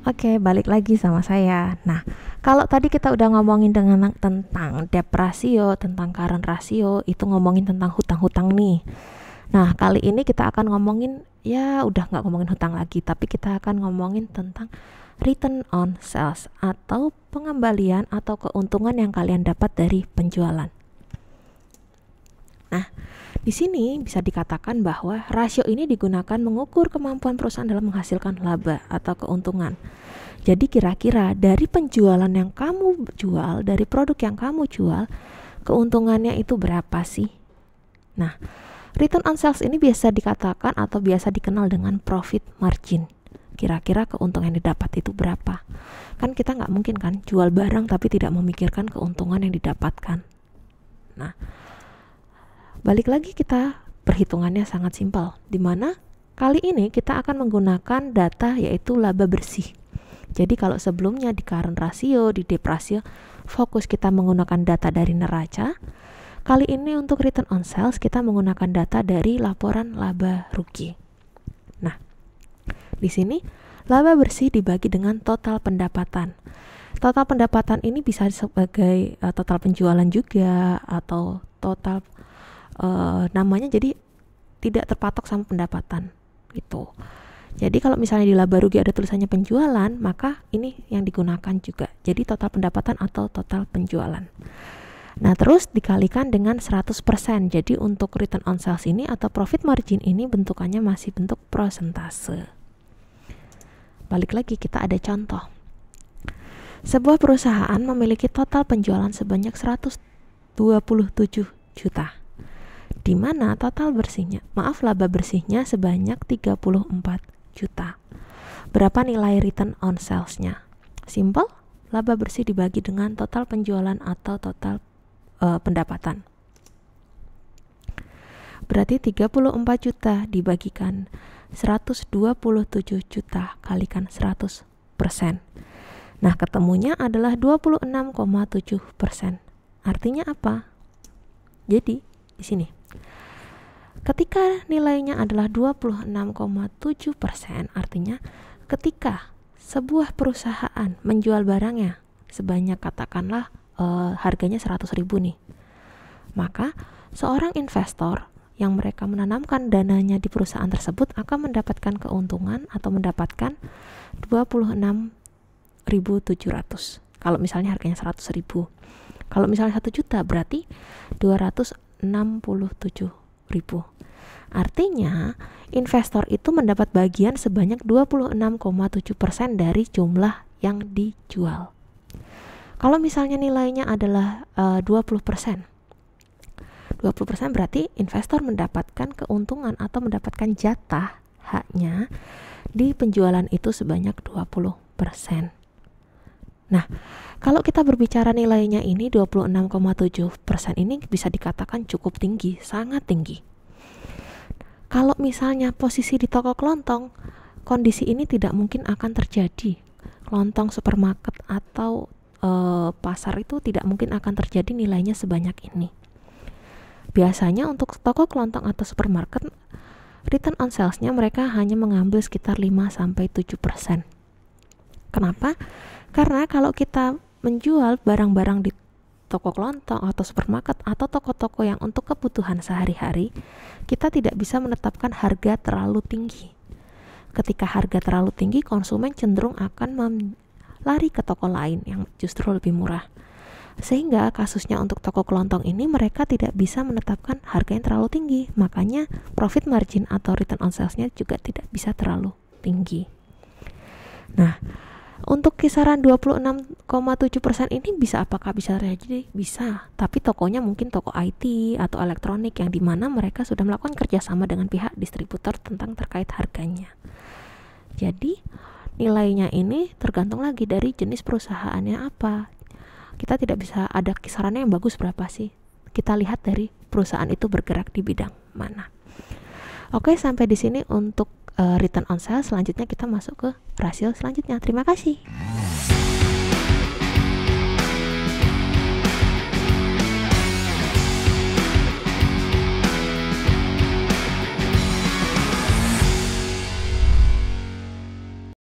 Oke, balik lagi sama saya. Nah, kalau tadi kita udah ngomongin tentang debt ratio, tentang current ratio, itu ngomongin tentang hutang-hutang nih. Nah, kali ini kita akan ngomongin, ya udah nggak ngomongin hutang lagi, tapi kita akan ngomongin tentang return on sales atau pengembalian atau keuntungan yang kalian dapat dari penjualan. Nah, di sini bisa dikatakan bahwa rasio ini digunakan mengukur kemampuan perusahaan dalam menghasilkan laba atau keuntungan. Jadi kira-kira dari penjualan yang kamu jual, dari produk yang kamu jual, keuntungannya itu berapa sih? Nah, return on sales ini biasa dikatakan atau biasa dikenal dengan profit margin. Kira-kira keuntungan yang didapat itu berapa? Kan kita nggak mungkin kan jual barang tapi tidak memikirkan keuntungan yang didapatkan. Nah, balik lagi kita perhitungannya sangat simpel, di mana kali ini kita akan menggunakan data yaitu laba bersih. Jadi kalau sebelumnya di current ratio, di debt ratio, fokus kita menggunakan data dari neraca, kali ini untuk return on sales kita menggunakan data dari laporan laba rugi. Nah, di sini laba bersih dibagi dengan total pendapatan. Total pendapatan ini bisa sebagai total penjualan juga atau total namanya, jadi tidak terpatok sama pendapatan gitu. Jadi kalau misalnya di laba rugi ada tulisannya penjualan, maka ini yang digunakan juga. Jadi total pendapatan atau total penjualan. Nah, terus dikalikan dengan 100%. Jadi untuk return on sales ini atau profit margin ini bentukannya masih bentuk persentase. Balik lagi, kita ada contoh. Sebuah perusahaan memiliki total penjualan sebanyak 127 juta. Di mana total laba bersihnya sebanyak 34 juta. Berapa nilai return on sales-nya? Simple, laba bersih dibagi dengan total penjualan atau total pendapatan. Berarti 34 juta dibagikan 127 juta kalikan 100%. Nah, ketemunya adalah 26,7%. Artinya apa? Jadi, di sini ketika nilainya adalah 26,7%, artinya ketika sebuah perusahaan menjual barangnya sebanyak katakanlah harganya 100.000 nih, maka seorang investor yang mereka menanamkan dananya di perusahaan tersebut akan mendapatkan keuntungan atau mendapatkan 26.700 kalau misalnya harganya 100.000. Kalau misalnya 1 juta berarti 267.000. Artinya investor itu mendapat bagian sebanyak 26,7% dari jumlah yang dijual. Kalau misalnya nilainya adalah 20%, 20% berarti investor mendapatkan keuntungan atau mendapatkan jatah haknya di penjualan itu sebanyak 20%. Nah, kalau kita berbicara nilainya ini 26,7% ini bisa dikatakan cukup tinggi, sangat tinggi. Kalau misalnya posisi di toko kelontong, kondisi ini tidak mungkin akan terjadi. Kelontong supermarket atau pasar itu tidak mungkin akan terjadi nilainya sebanyak ini. Biasanya untuk toko kelontong atau supermarket, return on sales-nya mereka hanya mengambil sekitar 5-7%. Kenapa? Karena kalau kita menjual barang-barang di toko kelontong atau supermarket atau toko-toko yang untuk kebutuhan sehari-hari, kita tidak bisa menetapkan harga terlalu tinggi. Ketika harga terlalu tinggi, konsumen cenderung akan lari ke toko lain yang justru lebih murah. Sehingga kasusnya untuk toko kelontong ini mereka tidak bisa menetapkan harga yang terlalu tinggi. Makanya profit margin atau return on sales-nya juga tidak bisa terlalu tinggi. Nah, untuk kisaran 26,7% ini apakah bisa terjadi? Bisa, tapi tokonya mungkin toko IT atau elektronik yang dimana mereka sudah melakukan kerjasama dengan pihak distributor tentang terkait harganya. Jadi nilainya ini tergantung lagi dari jenis perusahaannya apa. Kita tidak bisa ada kisarannya yang bagus berapa sih. Kita lihat dari perusahaan itu bergerak di bidang mana. Oke, sampai di sini untuk return on sales. Selanjutnya kita masuk ke rasio selanjutnya. Terima kasih.